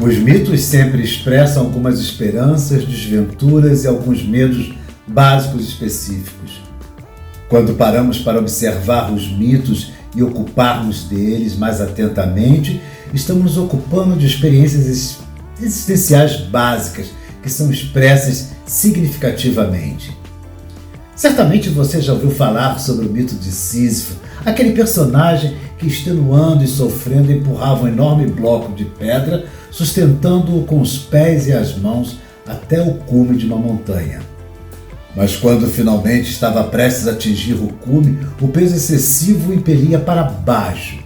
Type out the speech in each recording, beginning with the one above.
Os mitos sempre expressam algumas esperanças, desventuras e alguns medos básicos específicos. Quando paramos para observar os mitos e ocuparmos deles mais atentamente, estamos nos ocupando de experiências existenciais básicas que são expressas significativamente. Certamente você já ouviu falar sobre o mito de Sísifo, aquele personagem que, extenuando e sofrendo, empurrava um enorme bloco de pedra, sustentando-o com os pés e as mãos até o cume de uma montanha. Mas quando finalmente estava prestes a atingir o cume, o peso excessivo o impelia para baixo.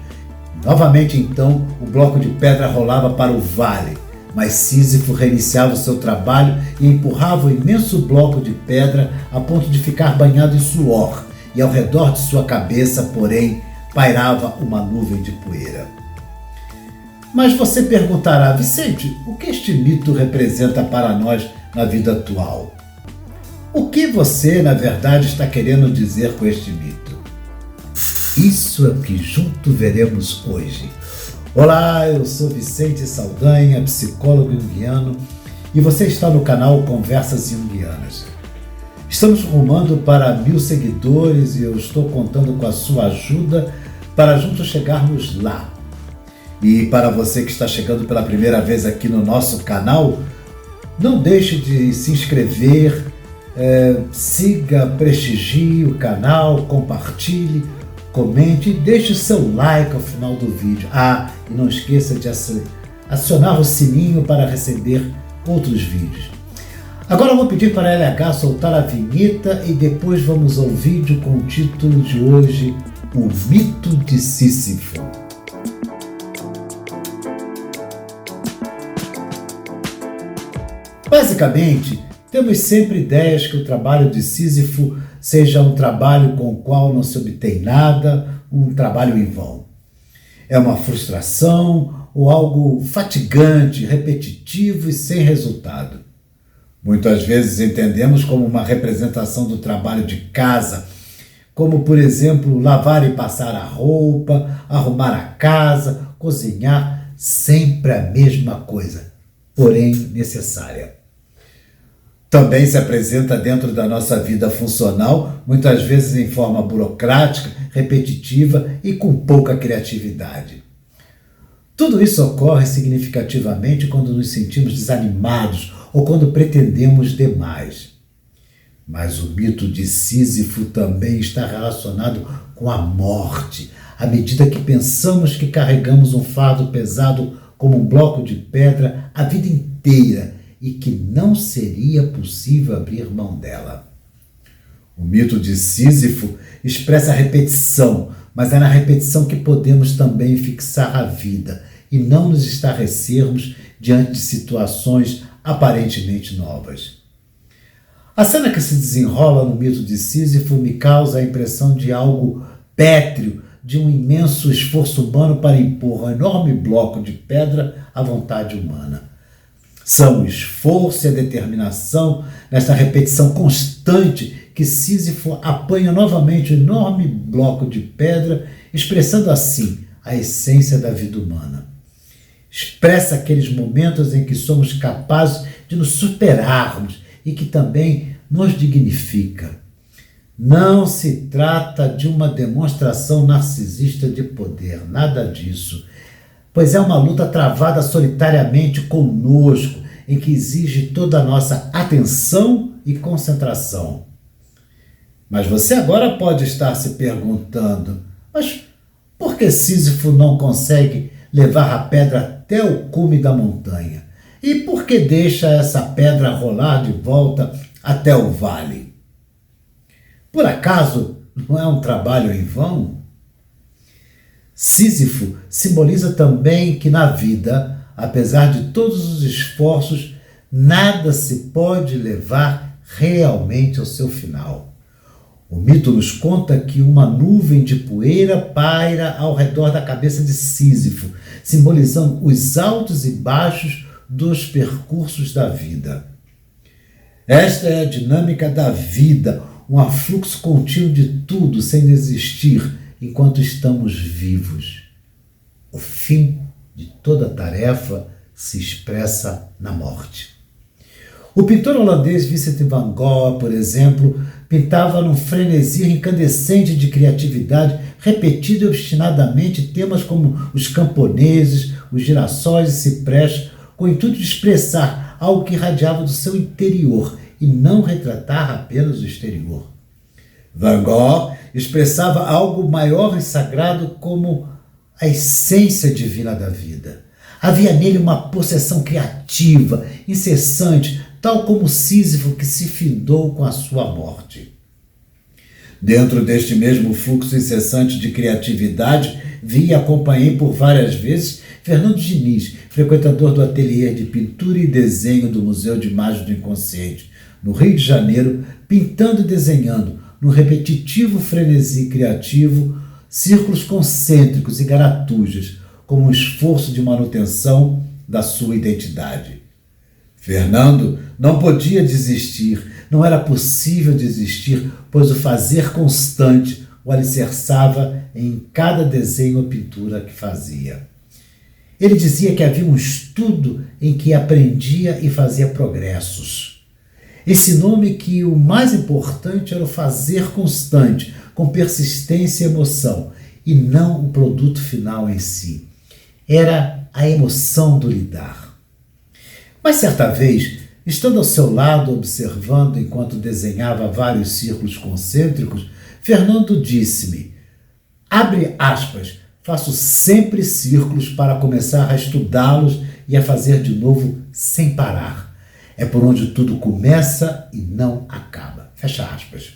Novamente então, o bloco de pedra rolava para o vale, mas Sísifo reiniciava o seu trabalho e empurrava o imenso bloco de pedra a ponto de ficar banhado em suor, e ao redor de sua cabeça, porém, pairava uma nuvem de poeira. Mas você perguntará: Vicente, o que este mito representa para nós na vida atual? O que você, na verdade, está querendo dizer com este mito? Isso é o que junto veremos hoje. Olá, eu sou Vicente Saldanha, psicólogo junguiano, e você está no canal Conversas Junguianas. Estamos rumando para 1000 seguidores e eu estou contando com a sua ajuda para juntos chegarmos lá. E para você que está chegando pela primeira vez aqui no nosso canal, não deixe de se inscrever, siga, prestigie o canal, compartilhe, comente e deixe o seu like ao final do vídeo. E não esqueça de acionar o sininho para receber outros vídeos. Agora eu vou pedir para a LH soltar a vinheta e depois vamos ao vídeo com o título de hoje: O Mito de Sísifo. Basicamente, temos sempre ideias que o trabalho de Sísifo seja um trabalho com o qual não se obtém nada, um trabalho em vão. É uma frustração ou algo fatigante, repetitivo e sem resultado. Muitas vezes entendemos como uma representação do trabalho de casa, como, por exemplo, lavar e passar a roupa, arrumar a casa, cozinhar, sempre a mesma coisa, porém necessária. Também se apresenta dentro da nossa vida funcional, muitas vezes em forma burocrática, repetitiva e com pouca criatividade. Tudo isso ocorre significativamente quando nos sentimos desanimados ou quando pretendemos demais. Mas o mito de Sísifo também está relacionado com a morte, à medida que pensamos que carregamos um fardo pesado como um bloco de pedra a vida inteira, e que não seria possível abrir mão dela. O mito de Sísifo expressa a repetição, mas é na repetição que podemos também fixar a vida e não nos estarrecermos diante de situações aparentemente novas. A cena que se desenrola no mito de Sísifo me causa a impressão de algo pétreo, de um imenso esforço humano para impor um enorme bloco de pedra à vontade humana. São o esforço e a determinação nessa repetição constante que Sísifo apanha novamente o enorme bloco de pedra, expressando assim a essência da vida humana. Expressa aqueles momentos em que somos capazes de nos superarmos e que também nos dignifica. Não se trata de uma demonstração narcisista de poder, nada disso, pois é uma luta travada solitariamente conosco, em que exige toda a nossa atenção e concentração. Mas você agora pode estar se perguntando: mas por que Sísifo não consegue levar a pedra até o cume da montanha? E por que deixa essa pedra rolar de volta até o vale? Por acaso não é um trabalho em vão? Sísifo simboliza também que na vida, apesar de todos os esforços, nada se pode levar realmente ao seu final. O mito nos conta que uma nuvem de poeira paira ao redor da cabeça de Sísifo, simbolizando os altos e baixos dos percursos da vida. Esta é a dinâmica da vida, um afluxo contínuo de tudo sem desistir enquanto estamos vivos. O fim de toda tarefa se expressa na morte. O pintor holandês Vincent van Gogh, por exemplo, pintava num frenesi incandescente de criatividade, repetido e obstinadamente temas como os camponeses, os girassóis e ciprés, com o intuito de expressar algo que irradiava do seu interior e não retratar apenas o exterior. Van Gogh expressava algo maior e sagrado como a essência divina da vida. Havia nele uma possessão criativa, incessante, tal como Sísifo que se findou com a sua morte. Dentro deste mesmo fluxo incessante de criatividade, vi e acompanhei por várias vezes Fernando Diniz, frequentador do ateliê de pintura e desenho do Museu de Imagens do Inconsciente, no Rio de Janeiro, pintando e desenhando, no repetitivo frenesi criativo, círculos concêntricos e garatujas, como um esforço de manutenção da sua identidade. Fernando não podia desistir, não era possível desistir, pois o fazer constante o alicerçava em cada desenho ou pintura que fazia. Ele dizia que havia um estudo em que aprendia e fazia progressos. Ensinou-me que o mais importante era o fazer constante, com persistência e emoção, e não o produto final em si. Era a emoção do lidar. Mas certa vez, estando ao seu lado, observando enquanto desenhava vários círculos concêntricos, Fernando disse-me, abre aspas, faço sempre círculos para começar a estudá-los e a fazer de novo sem parar. É por onde tudo começa e não acaba. Fecha aspas.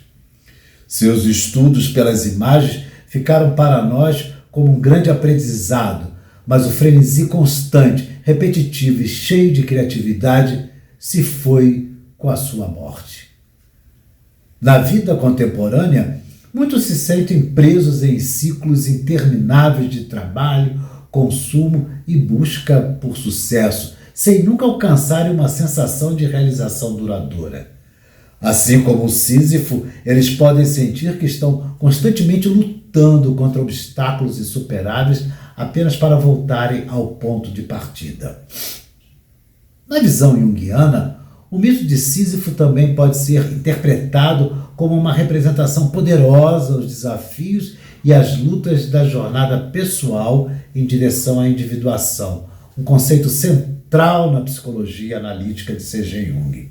Seus estudos pelas imagens ficaram para nós como um grande aprendizado, mas o frenesi constante, repetitivo e cheio de criatividade se foi com a sua morte. Na vida contemporânea, muitos se sentem presos em ciclos intermináveis de trabalho, consumo e busca por sucesso, sem nunca alcançarem uma sensação de realização duradoura. Assim como o Sísifo, eles podem sentir que estão constantemente lutando contra obstáculos insuperáveis apenas para voltarem ao ponto de partida. Na visão junguiana, o mito de Sísifo também pode ser interpretado como uma representação poderosa aos desafios e às lutas da jornada pessoal em direção à individuação, um conceito central na psicologia analítica de C.G. Jung.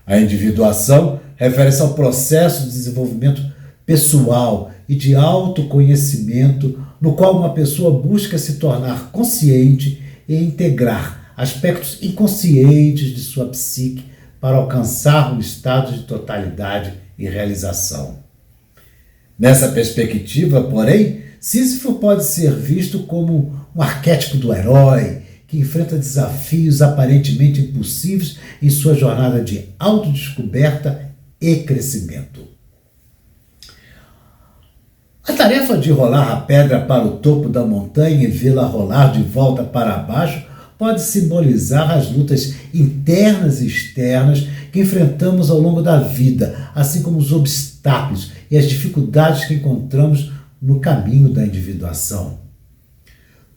A individuação refere-se ao processo de desenvolvimento pessoal e de autoconhecimento no qual uma pessoa busca se tornar consciente e integrar aspectos inconscientes de sua psique para alcançar um estado de totalidade e realização. Nessa perspectiva, porém, Sísifo pode ser visto como um arquétipo do herói que enfrenta desafios aparentemente impossíveis em sua jornada de autodescoberta e crescimento. A tarefa de rolar a pedra para o topo da montanha e vê-la rolar de volta para baixo pode simbolizar as lutas internas e externas que enfrentamos ao longo da vida, assim como os obstáculos e as dificuldades que encontramos no caminho da individuação.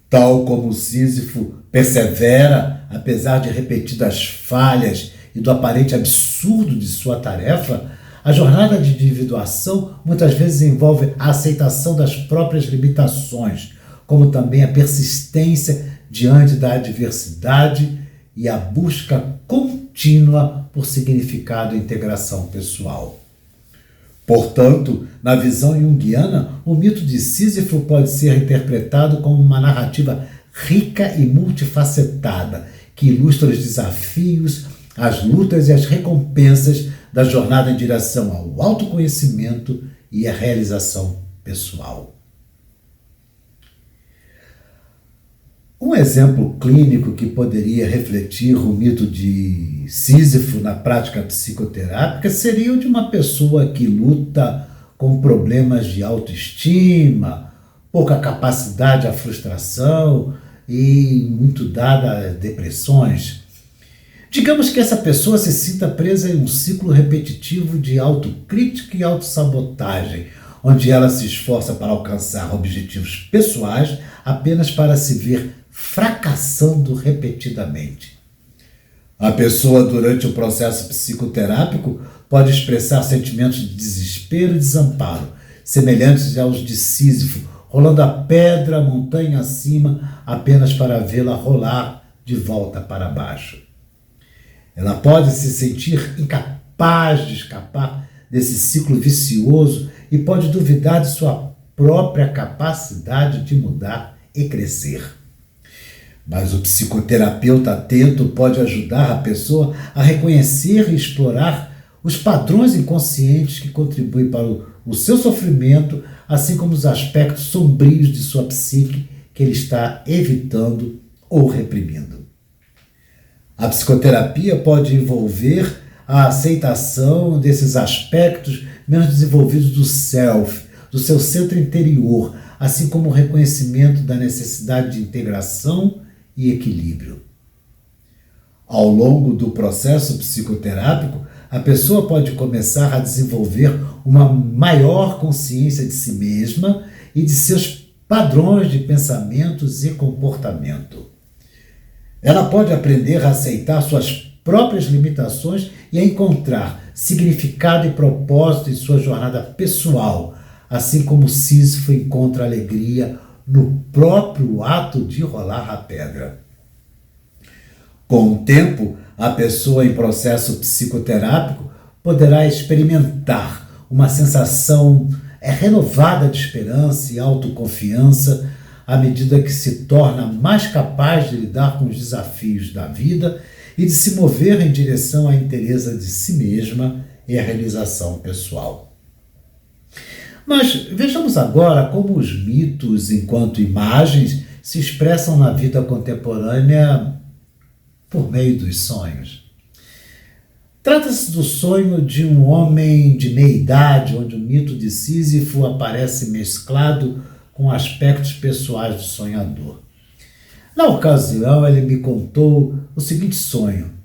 Tal como Sísifo persevera, apesar de repetidas falhas e do aparente absurdo de sua tarefa, a jornada de individuação muitas vezes envolve a aceitação das próprias limitações, como também a persistência diante da adversidade e a busca contínua por significado e integração pessoal. Portanto, na visão junguiana, o mito de Sísifo pode ser interpretado como uma narrativa rica e multifacetada, que ilustra os desafios, as lutas e as recompensas da jornada em direção ao autoconhecimento e à realização pessoal. Um exemplo clínico que poderia refletir o mito de Sísifo na prática psicoterápica seria o de uma pessoa que luta com problemas de autoestima, pouca capacidade à frustração e muito dada a depressões. Digamos que essa pessoa se sinta presa em um ciclo repetitivo de autocrítica e autossabotagem, onde ela se esforça para alcançar objetivos pessoais apenas para se ver fracassando repetidamente. A pessoa, durante o processo psicoterápico, pode expressar sentimentos de desespero e desamparo, semelhantes aos de Sísifo, rolando a pedra montanha acima apenas para vê-la rolar de volta para baixo. Ela pode se sentir incapaz de escapar desse ciclo vicioso e pode duvidar de sua própria capacidade de mudar e crescer. Mas o psicoterapeuta atento pode ajudar a pessoa a reconhecer e explorar os padrões inconscientes que contribuem para o seu sofrimento, assim como os aspectos sombrios de sua psique que ele está evitando ou reprimindo. A psicoterapia pode envolver a aceitação desses aspectos menos desenvolvidos do self, do seu centro interior, assim como o reconhecimento da necessidade de integração e equilíbrio. Ao longo do processo psicoterápico, a pessoa pode começar a desenvolver uma maior consciência de si mesma e de seus padrões de pensamentos e comportamento. Ela pode aprender a aceitar suas próprias limitações e a encontrar significado e propósito em sua jornada pessoal, assim como Sísifo encontra alegria no próprio ato de rolar a pedra. Com o tempo, a pessoa em processo psicoterápico poderá experimentar uma sensação renovada de esperança e autoconfiança à medida que se torna mais capaz de lidar com os desafios da vida e de se mover em direção à inteireza de si mesma e à realização pessoal. Mas vejamos agora como os mitos, enquanto imagens, se expressam na vida contemporânea por meio dos sonhos. Trata-se do sonho de um homem de meia-idade, onde o mito de Sísifo aparece mesclado com aspectos pessoais do sonhador. Na ocasião, ele me contou o seguinte sonho.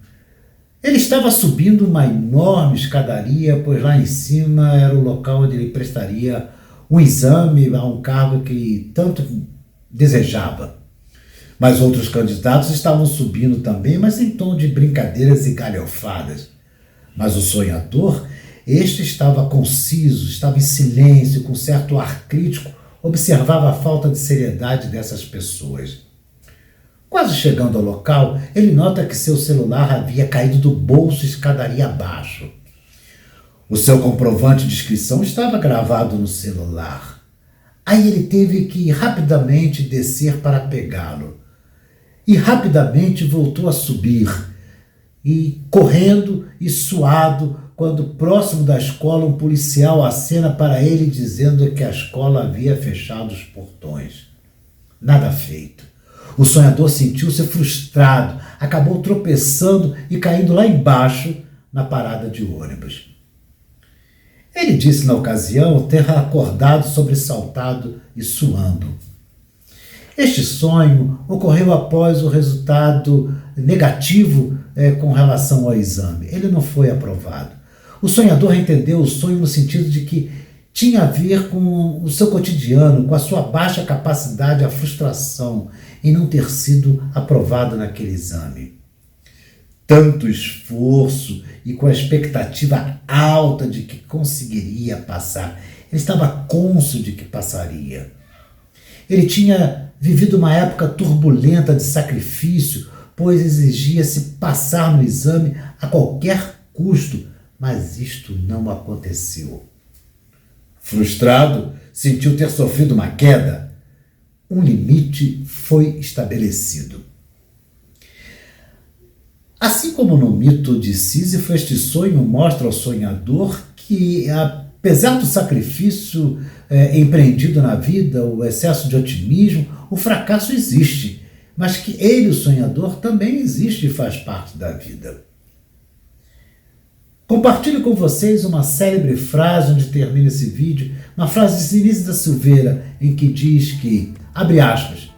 Ele estava subindo uma enorme escadaria, pois lá em cima era o local onde ele prestaria um exame a um cargo que tanto desejava. Mas outros candidatos estavam subindo também, mas em tom de brincadeiras e galhofadas. Mas o sonhador, este estava conciso, estava em silêncio, com certo ar crítico, observava a falta de seriedade dessas pessoas. Quase chegando ao local, ele nota que seu celular havia caído do bolso escadaria abaixo. O seu comprovante de inscrição estava gravado no celular. Aí ele teve que rapidamente descer para pegá-lo. E rapidamente voltou a subir, e correndo e suado, quando próximo da escola um policial acena para ele dizendo que a escola havia fechado os portões. Nada feito. O sonhador sentiu-se frustrado, acabou tropeçando e caindo lá embaixo na parada de ônibus. Ele disse na ocasião ter acordado sobressaltado e suando. Este sonho ocorreu após o resultado negativo com relação ao exame. Ele não foi aprovado. O sonhador entendeu o sonho no sentido de que tinha a ver com o seu cotidiano, com a sua baixa capacidade, a frustração em não ter sido aprovado naquele exame. Tanto esforço e com a expectativa alta de que conseguiria passar. Ele estava cônscio de que passaria. Ele tinha vivido uma época turbulenta de sacrifício, pois exigia-se passar no exame a qualquer custo, mas isto não aconteceu. Frustrado, sentiu ter sofrido uma queda. Um limite foi estabelecido. Assim como no mito de Sísifo, este sonho mostra ao sonhador que, apesar do sacrifício empreendido na vida, o excesso de otimismo, o fracasso existe, mas que ele, o sonhador, também existe e faz parte da vida. Compartilho com vocês uma célebre frase onde termina esse vídeo, uma frase de Sinise da Silveira, em que diz que, abre aspas,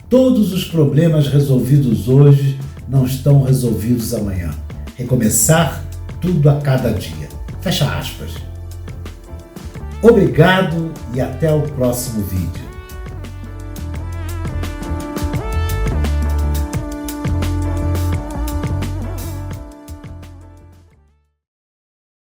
todos os problemas resolvidos hoje não estão resolvidos amanhã. Recomeçar tudo a cada dia. Fecha aspas. Obrigado e até o próximo vídeo.